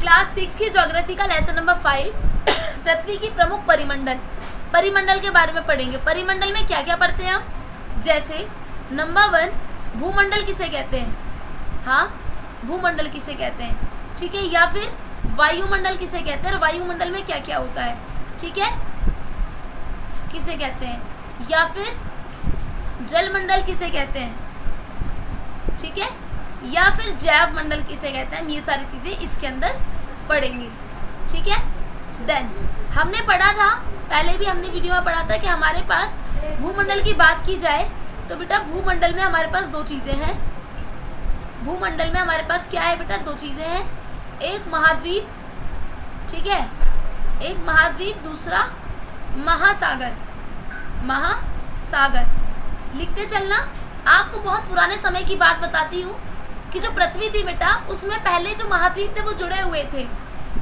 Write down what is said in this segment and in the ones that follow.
Class 6 की geography का lesson number 5 पृथ्वी की प्रमुख परिमंडल के बारे में पढ़ेंगे। परिमंडल में क्या क्या पढ़ते हैं हम? जैसे नंबर 1 भूमंडल किसे कहते हैं? हाँ, भूमंडल किसे कहते हैं, ठीक है। या फिर वायुमंडल किसे कहते हैं और वायुमंडल में क्या क्या होता है, ठीक है, किसे कहते हैं। या फिर जलमंडल किसे कहते हैं, ठीक है। या फिर जैव मंडल किसे कहते हैं। ये सारी चीजें इसके अंदर पढ़ेंगे, ठीक है। देन हमने पढ़ा था, पहले भी हमने वीडियो में पढ़ा था कि हमारे पास भूमंडल की बात की जाए तो बेटा भूमंडल में हमारे पास दो चीजें हैं। भूमंडल में हमारे पास क्या है बेटा? दो चीजें हैं, एक महाद्वीप, ठीक है, एक महाद्वीप, दूसरा महासागर। महासागर लिखते चलना। आपको बहुत पुराने समय की बात बताती हूँ कि जो पृथ्वी थी बेटा उसमें पहले जो महाद्वीप थे वो जुड़े हुए थे,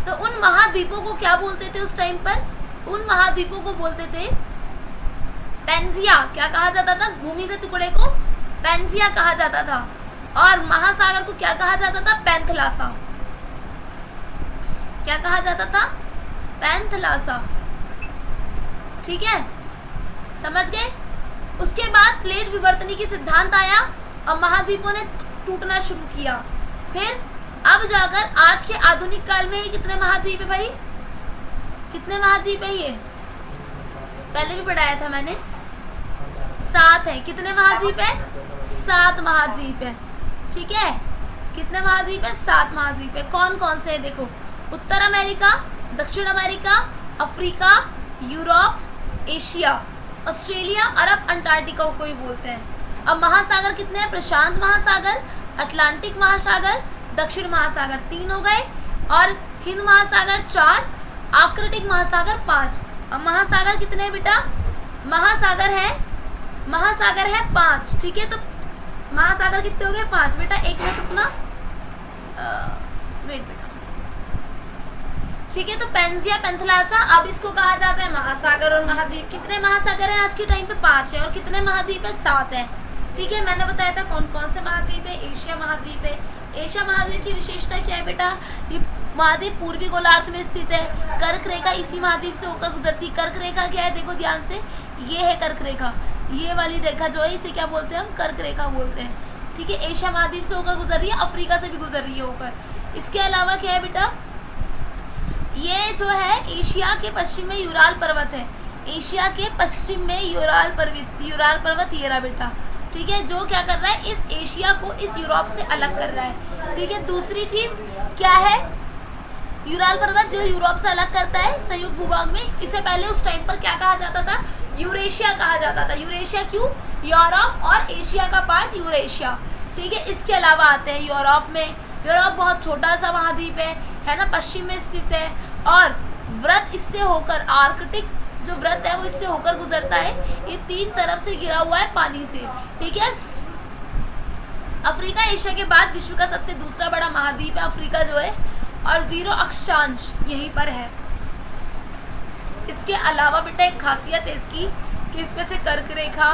तो उन महाद्वीपों को क्या बोलते थे उस टाइम पर? उन महाद्वीपों को बोलते थे पेंजिया। क्या कहा जाता था? भूमिगत टुकड़े को पेंजिया कहा जाता था। और महासागर को क्या कहा जाता था? पैंथलासा। क्या कहा जाता था? पैंथलासा, ठीक है, समझ गए। उसके बाद प्लेट विवर्तनी की सिद्धांत आया और महाद्वीपों ने टूटना शुरू किया। फिर अब जाकर आज के आधुनिक काल में कितने महाद्वीप है भाई? कितने महाद्वीप है? ये पहले भी पढ़ाया था मैंने, 7 है। कितने महाद्वीप है? 7 महाद्वीप है, ठीक है। कितने महाद्वीप है? 7 महाद्वीप है। कौन कौन से है? देखो, उत्तर अमेरिका, दक्षिण America, Africa, Europe, Asia, Australia, अरब, अंटार्कटिका को ही बोलते हैं। अब महासागर कितने हैं? प्रशांत महासागर, अटलांटिक महासागर, दक्षिण महासागर 3 हो गए, और हिंद महासागर 4, आर्कटिक महासागर 5। अब महासागर कितने हैं बेटा? महासागर है 5, ठीक है। तो महासागर कितने हो गए? 5। बेटा एक मिनट रुकना, वेट बेटा, ठीक है। तो पेंजिया, पैंथलासा, अब इसको कहा जाता है महासागर और महाद्वीप। कितने महासागर हैं आज के टाइम पे? 5 है। और कितने महाद्वीप है? 7 है, ठीक है। मैंने बताया था कौन कौन से महाद्वीप है। एशिया महाद्वीप है। एशिया महाद्वीप की विशेषता क्या है बेटा? ये महाद्वीप पूर्वी गोलार्ध में स्थित है। कर्क रेखा इसी महाद्वीप से होकर गुजरती। कर्क रेखा क्या है? देखो ध्यान से, ये है कर्क रेखा, ये वाली रेखा जो है इसे क्या बोलते हैं हम? कर्क रेखा बोलते हैं, ठीक है। एशिया महाद्वीप से होकर गुजर रही है, अफ्रीका से भी गुजर रही है होकर। इसके अलावा क्या है बेटा? ये जो है एशिया के पश्चिम में यूराल पर्वत है। एशिया के पश्चिम में यूराल पर्वत ये रहा बेटा, ठीक है, जो क्या कर रहा है? इस एशिया को इस यूरोप से अलग कर रहा है, ठीक है। दूसरी चीज क्या है? यूराल पर्वत जो यूरोप से अलग करता है संयुक्त भूभाग में। इससे पहले उस टाइम पर क्या कहा जाता था? यूरेशिया कहा जाता था। यूरेशिया क्यों? यूरोप और एशिया का पार्ट यूरेशिया, ठीक है। इसके अलावा आते हैं यूरोप में। यूरोप बहुत छोटा सा महाद्वीप है ना, पश्चिम में स्थित है, और व्रत इससे होकर, आर्कटिक जो व्रत है वो इससे होकर गुजरता है। ये 3 तरफ से घिरा हुआ है पानी से, ठीक है। अफ्रीका एशिया के बाद विश्व का सबसे दूसरा बड़ा महाद्वीप है अफ्रीका जो है, और 0 अक्षांश यहीं पर है। इसके अलावा बेटा एक खासियत है इसकी कि इसमें से कर्क रेखा,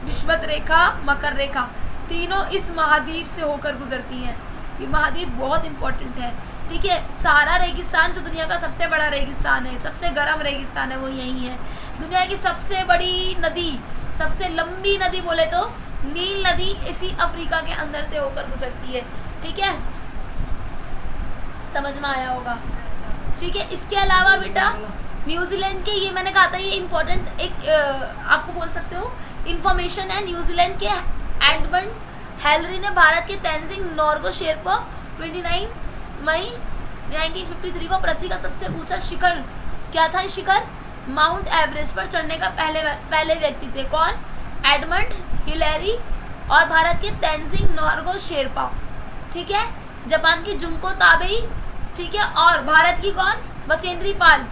विषुवत रेखा, मकर रेखा तीनों इस महाद्वीप से होकर गुजरती हैं। ये महाद्वीप बहुत इंपॉर्टेंट है, ठीक है। सहारा रेगिस्तान जो दुनिया का सबसे बड़ा रेगिस्तान है, सबसे गर्म रेगिस्तान है, वो यही है। दुनिया की सबसे बड़ी नदी, सबसे लंबी नदी बोले तो नील नदी इसी अफ्रीका के अंदर से होकर गुजरती है, ठीक है। समझ में आया होगा, ठीक है। इसके अलावा बेटा न्यूजीलैंड के, ये मैंने कहा था ये इम्पोर्टेंट एक आपको बोल सकते हो इन्फॉर्मेशन है। न्यूजीलैंड के एडमंड हेलरी ने भारत के तेंजिंग नोर्गे शेरपा 29 मई 1953 को पृथ्वी का सबसे ऊंचा शिखर, क्या था शिखर? माउंट एवरेस्ट पर चढ़ने का पहले व्यक्ति थे। कौन? Edmund Hillary. और भारत के तेंजिंग नोर्गे शेरपा, ठीक है। जापान की जुंको ताबेई, ठीक है। और भारत की कौन? बचेंद्री पाल,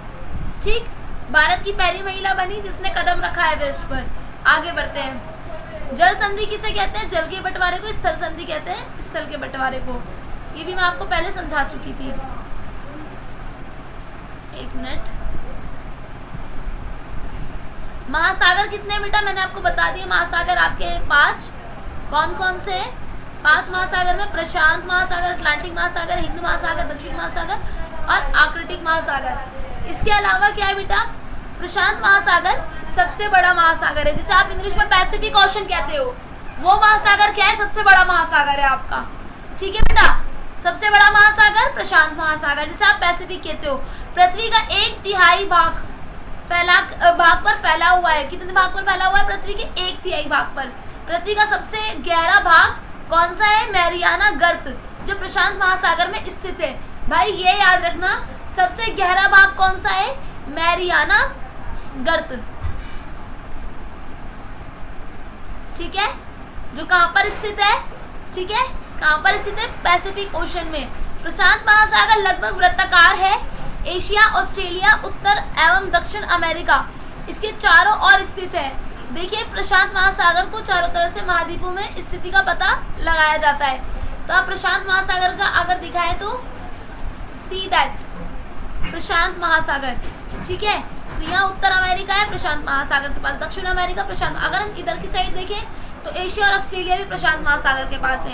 ठीक। भारत की पहली महिला बनी जिसने कदम रखा एवरेस्ट पर। आगे बढ़ते हैं। जल संधि किसे कहते हैं? जल के बंटवारे को स्थल संधि कहते हैं, स्थल के बंटवारे को। ये भी मैं आपको पहले समझा चुकी थी। एक मिनट। महासागर कितने बेटा? मैंने आपको बता दिया महासागर आपके 5। कौन कौन से? 5 महासागर में प्रशांत महासागर, अटलांटिक महासागर, हिंद महासागर, दक्षिण महासागर, और आर्कटिक महासागर। इसके अलावा क्या है बेटा, प्रशांत महासागर सबसे बड़ा महासागर है, जिसे आप इंग्लिश में पैसिफिक ओशन कहते हो। वो महासागर क्या है, सबसे बड़ा महासागर है आपका। ठीक है बेटा, सबसे बड़ा महासागर प्रशांत महासागर, जिसे आप पैसिफिक कहते हो। पृथ्वी का 1/3 भाग पर फैला हुआ है। कितने भाग पर फैला हुआ है, पृथ्वी के 1/3 भाग पर। पृथ्वी का सबसे गहरा भाग कौन सा है, मैरियाना गर्त, जो प्रशांत महासागर में स्थित है। भाई ये याद रखना, सबसे गहरा भाग कौन सा है, मैरियाना गर्त। ठीक है, जो कहां पर स्थित है, ठीक है, कहां पर स्थित है, पैसिफिक ओशन में। प्रशांत महासागर लगभग वृत्ताकार है। एशिया, ऑस्ट्रेलिया, उत्तर एवं दक्षिण अमेरिका इसके चारों ओर स्थित है। देखिए, प्रशांत महासागर को चारों तरफ से महाद्वीपों में स्थिति का पता लगाया जाता है। तो आप प्रशांत महासागर का अगर दिखाए तो सी दैट प्रशांत महासागर। ठीक है, तो यहाँ उत्तर अमेरिका है प्रशांत महासागर के पास, दक्षिण अमेरिका प्रशांत। अगर हम इधर की साइड देखें तो एशिया और ऑस्ट्रेलिया भी प्रशांत महासागर के पास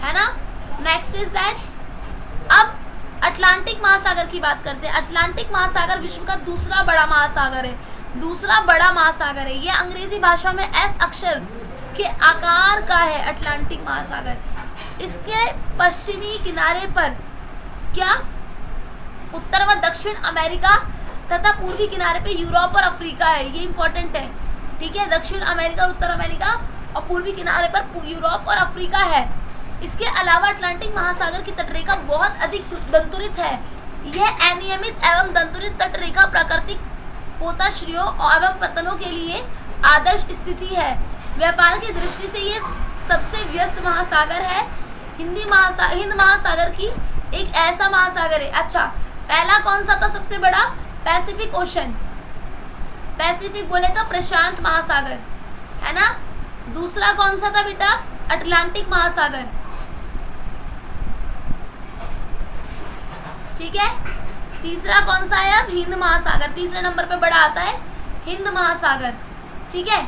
है ना। नेक्स्ट इज दैट, अब अटलांटिक महासागर की बात करते हैं। अटलांटिक महासागर विश्व का दूसरा बड़ा महासागर है, दूसरा बड़ा महासागर है। ये अंग्रेजी भाषा में एस अक्षर के आकार का है अटलांटिक महासागर। इसके पश्चिमी किनारे पर क्या, उत्तर व दक्षिण अमेरिका तथा पूर्वी किनारे पे यूरोप और अफ्रीका है। ये इंपॉर्टेंट है। ठीक है, दक्षिण अमेरिका और उत्तर अमेरिका और पूर्वी किनारे पर यूरोप और अफ्रीका है। इसके अलावा अटलांटिक महासागर की तटरेखा बहुत अधिक दंतुरित है। यह अनियमित एवं दंतुरित तटरेखा प्राकृतिक पोताश्रयों एवं पतनों के लिए आदर्श स्थिति है। व्यापार की दृष्टि से ये सबसे व्यस्त महासागर है। हिंद महासागर की एक ऐसा महासागर है। अच्छा, पहला कौन सा था सबसे बड़ा, पैसिफिक ओशन, पैसिफिक बोले तो प्रशांत महासागर है ना। दूसरा कौन सा था बेटा, अटलांटिक महासागर। ठीक है, तीसरा कौन सा है अब, हिंद महासागर। तीसरे नंबर पे बड़ा आता है हिंद महासागर। ठीक है,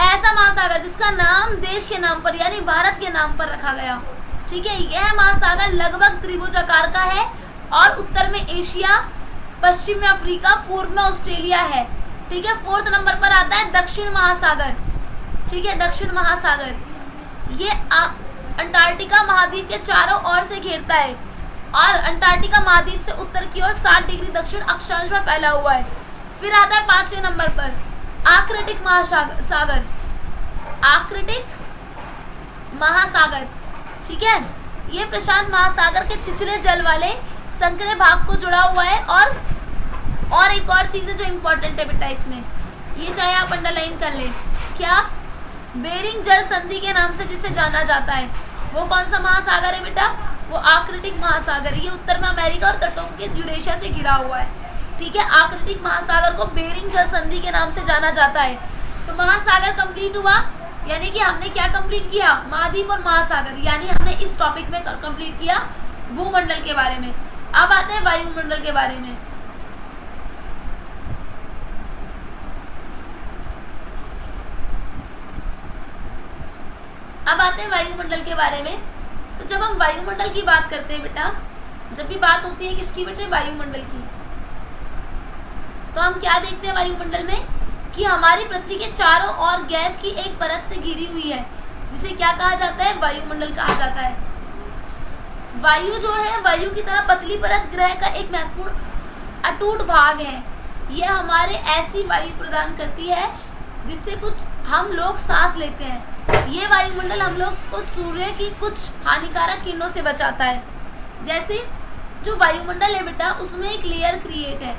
ऐसा महासागर जिसका नाम देश के नाम पर यानी भारत के नाम पर रखा गया। ठीक है, यह महासागर लगभग त्रिभुजाकार का है और उत्तर में एशिया, पश्चिम में अफ्रीका, पूर्व में ऑस्ट्रेलिया है। ठीक है, फोर्थ नंबर पर आता है दक्षिण महासागर। ठीक है, दक्षिण महासागर ये अंटार्कटिका महाद्वीप के चारों ओर से घेरता है और अंटार्कटिका महाद्वीप से उत्तर की ओर 60 डिग्री दक्षिण अक्षांश में फैला हुआ है। फिर आता है 5वें नंबर पर आर्कटिक महासागर, आर्कटिक महासागर। ठीक है, ये प्रशांत महासागर के छिछले जल वाले संकरे भाग को जुड़ा हुआ है। और एक और चीज है जो इम्पोर्टेंट है बेटा इसमें, ये चाहे आप अंडरलाइन कर ले, क्या, बेरिंग जल संधि के नाम से जिसे जाना जाता है। वो कौन सा महासागर है बेटा, वो आर्कटिक महासागर। ये उत्तर में अमेरिका और तटों के यूरेशिया से घिरा हुआ है। ठीक है, आर्कटिक महासागर को बेरिंग जल संधि के नाम से जाना जाता है। तो महासागर कंप्लीट हुआ, यानी कि हमने क्या कंप्लीट किया, महाद्वीप और महासागर, यानी हमने इस टॉपिक में कंप्लीट किया भूमंडल के बारे में। अब आते हैं वायुमंडल के बारे में। अब आते हैं वायुमंडल के बारे में। तो जब हम वायुमंडल की बात करते हैं बेटा, जब भी बात होती है किसकी बेटे, वायुमंडल की, तो हम क्या देखते हैं वायुमंडल में कि हमारी पृथ्वी के चारों ओर गैस की एक परत से घिरी हुई है, जिसे क्या कहा जाता है, वायुमंडल कहा जाता है। वायु जो है, वायु की तरह पतली परत ग्रह का एक महत्वपूर्ण अटूट भाग है। यह हमारे ऐसी वायु प्रदान करती है जिससे कुछ हम लोग सांस लेते हैं। ये वायुमंडल हम लोग को सूर्य की कुछ हानिकारक किरणों से बचाता है। जैसे जो वायुमंडल है बेटा, उसमें एक लेयर क्रिएट है।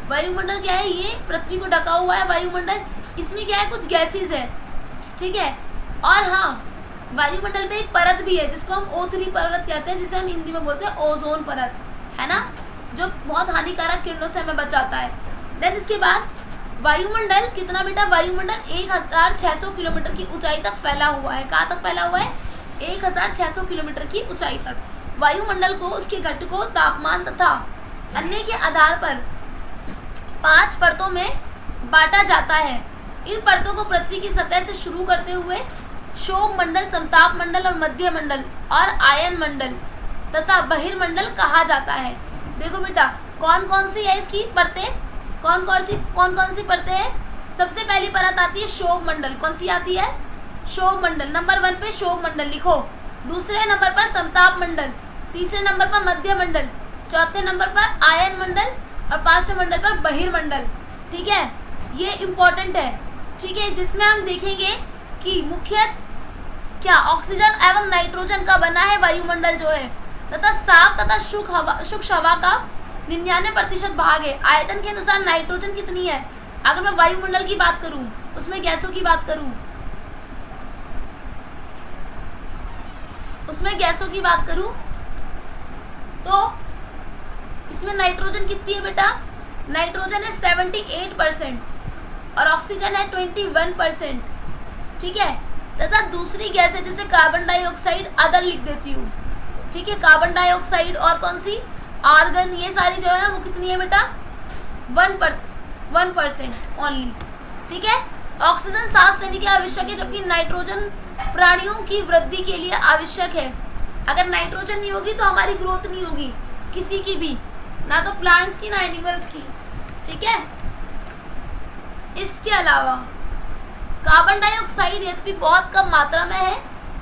वायुमंडल क्या है, ये पृथ्वी को ढका हुआ है वायुमंडल, इसमें क्या है, कुछ गैसेस है। ठीक है, और हाँ, वायुमंडल में एक परत भी है जिसको हम O3 परत कहते हैं, जिसे हम हिंदी में बोलते हैं ओजोन परत, है ना, जो बहुत हानिकारक किरणों से हमें बचाता है। देन इसके बाद वायुमंडल कितना बेटा, वायुमंडल 1600 किलोमीटर की ऊंचाई तक फैला हुआ है। कहाँ तक फैला हुआ है, 1600 किलोमीटर की ऊंचाई तक। वायुमंडल को उसके घटकों, तापमान तथा अन्य के आधार पर 5 परतों में बांटा जाता है। इन परतों को पृथ्वी की सतह से शुरू करते हुए शोभ मंडल, समताप मंडल और मध्य मंडल और आयन मंडल तथा बहिर्मंडल कहा जाता है। देखो बेटा कौन कौन सी है इसकी परतें, कौन कौन सी परतें हैं। सबसे पहली परत आती है शोभ मंडल। कौन सी आती है? शोभ मंडल। नंबर 1 पे शोभ मंडल लिखो। दूसरे नंबर पर समताप मंडल, तीसरे नंबर पर मध्य मंडल, चौथे नंबर पर आयन मंडल और पांचवें मंडल पर बहिर्मंडल। ठीक है, ये इम्पोर्टेंट है। ठीक है, जिसमें हम देखेंगे कि मुख्य क्या ऑक्सीजन एवं नाइट्रोजन का बना है वायुमंडल जो है, तथा साफ तथा शुष्क हवा का 99% भाग है। आयतन के अनुसार नाइट्रोजन कितनी है? अगर मैं वायुमंडल की बात करूं, उसमें गैसों की बात करूं, तो इसमें नाइट्रोजन कितनी है बेटा? नाइट्रोजन है 78% और ऑक्सीजन है 21%। ठीक है, तथा दूसरी गैस है जैसे कार्बन डाइऑक्साइड, अदर लिख देती हूँ। ठीक है, कार्बन डाइऑक्साइड और कौन सी? आर्गन, ये सारी जो है वो कितनी है बेटा? 1% ओनली। ठीक है, ऑक्सीजन सांस लेने के लिए आवश्यक है, जबकि नाइट्रोजन प्राणियों की वृद्धि के लिए आवश्यक है। अगर नाइट्रोजन नहीं होगी तो हमारी ग्रोथ नहीं होगी किसी की भी, ना तो प्लांट्स की ना एनिमल्स की। ठीक है, इसके अलावा कार्बन डाइऑक्साइड यद्यपि बहुत कम मात्रा में है,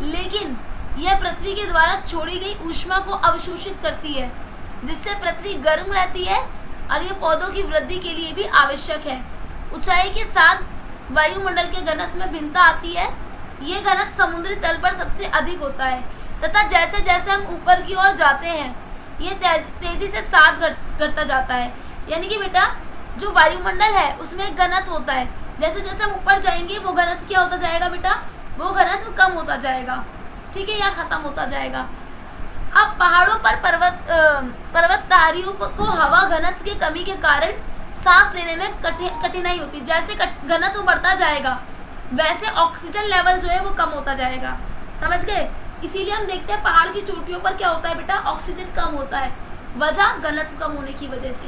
लेकिन यह पृथ्वी के द्वारा छोड़ी गई ऊष्मा को अवशोषित करती है, जिससे पृथ्वी गर्म रहती है और यह पौधों की वृद्धि के लिए भी आवश्यक है। ऊंचाई के साथ वायुमंडल के घनत्व में भिन्नता आती है। ये घनत्व समुद्री तल पर सबसे अधिक होता है, तथा जैसे जैसे हम ऊपर की ओर जाते हैं ये तेजी से साथ घटता जाता है। यानी कि बेटा जो वायुमंडल है उसमें घनत्व होता है, जैसे जैसे हम ऊपर जाएंगे वो घनत्व क्या होता जाएगा बेटा? वो घनत्व कम होता जाएगा। ठीक है, या खत्म होता जाएगा। अब पहाड़ों पर पर्वतधारियों को हवा घनत्व की कमी के कारण सांस लेने में कठिनाई होती है। जैसे घनत्व बढ़ता जाएगा वैसे ऑक्सीजन लेवल जो है वो कम होता जाएगा। समझ गए? इसीलिए हम देखते हैं पहाड़ की चोटियों पर क्या होता है बेटा? ऑक्सीजन कम होता है, वजह घनत्व कम होने की वजह से।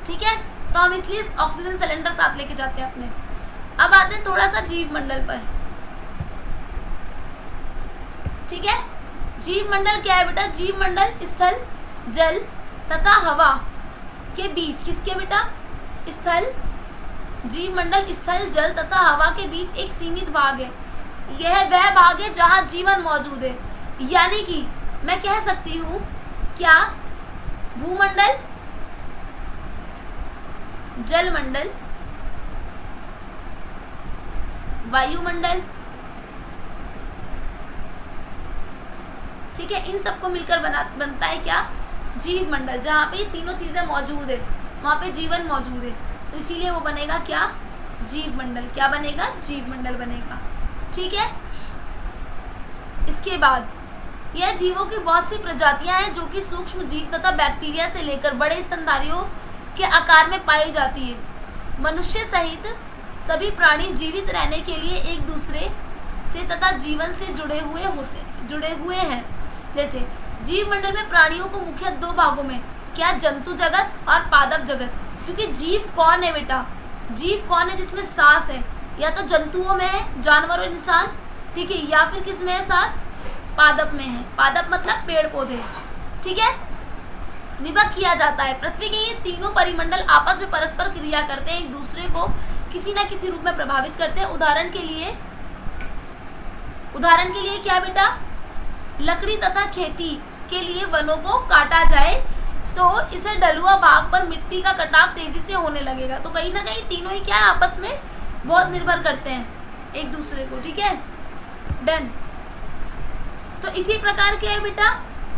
ठीक है, तो हम इसलिए ऑक्सीजन सिलेंडर साथ लेके जाते हैं अपने। अब आते हैं थोड़ा सा जीव मंडल पर। ठीक है, जीव मंडल क्या है बेटा? जीव मंडल स्थल, जल तथा हवा के बीच, किसके बेटा? स्थल, जीव मंडल स्थल, जल तथा हवा के बीच एक सीमित भाग है। यह वह भाग है जहां जीवन मौजूद है। यानी कि मैं कह सकती हूँ क्या? भूमंडल, जलमंडल, वायुमंडल, ठीक है, इन सबको मिलकर बनता है क्या? जीव मंडल। जहाँ पे ये तीनों चीजें मौजूद है वहाँ पे जीवन मौजूद है, तो इसीलिए वो बनेगा क्या? जीव मंडल। क्या बनेगा? जीव मंडल बनेगा। ठीक है, इसके बाद यह जीवों की बहुत सी प्रजातियां हैं जो कि सूक्ष्म जीव तथा बैक्टीरिया से लेकर बड़े स्तनधारियों के आकार में पाई जाती है। मनुष्य सहित सभी प्राणी जीवित रहने के लिए एक दूसरे से तथा जीवन से जुड़े हुए हैं। जैसे जीव मंडल में प्राणियों को मुख्य दो भागों में, क्या? जंतु जगत और पादप जगत। क्योंकि जीव कौन है बेटा? जीव कौन है जिसमें सांस है? या तो जंतुओं में है, जानवर और इंसान, ठीक है, या फिर किस में है सांस? पादप में है। पादप मतलब पेड़ पौधे। ठीक है, विभक्त किया जाता है। पृथ्वी के ये तीनों परिमंडल आपस में परस्पर क्रिया करते हैं, एक दूसरे को किसी न किसी रूप में प्रभावित करते हैं। उदाहरण के लिए क्या बेटा? लकड़ी तथा खेती के लिए वनों को काटा जाए तो इसे ढलुआ भाग पर मिट्टी का कटाव तेजी से होने लगेगा। तो कहीं ना कहीं तीनों ही क्या है? आपस में बहुत निर्भर करते हैं एक दूसरे को। ठीक है, डन। तो इसी प्रकार के है बेटा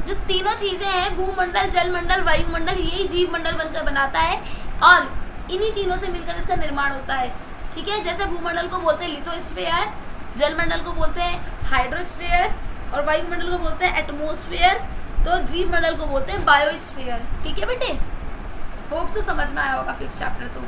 जो तीनों चीजें हैं, भूमंडल, जलमंडल, वायुमंडल, यही जीव मंडल बनकर बनाता है और इन्हीं तीनों से मिलकर इसका निर्माण होता है। ठीक है, जैसे भूमंडल को बोलते हैं लिथोस्फीयर, जलमंडल को बोलते हैं हाइड्रोस्फीयर और वायुमंडल को बोलते हैं एटमॉस्फेयर, तो जीव मंडल को बोलते हैं बायोस्फीयर। ठीक है बेटे, होप तो समझ में आया होगा 5th चैप्टर तो।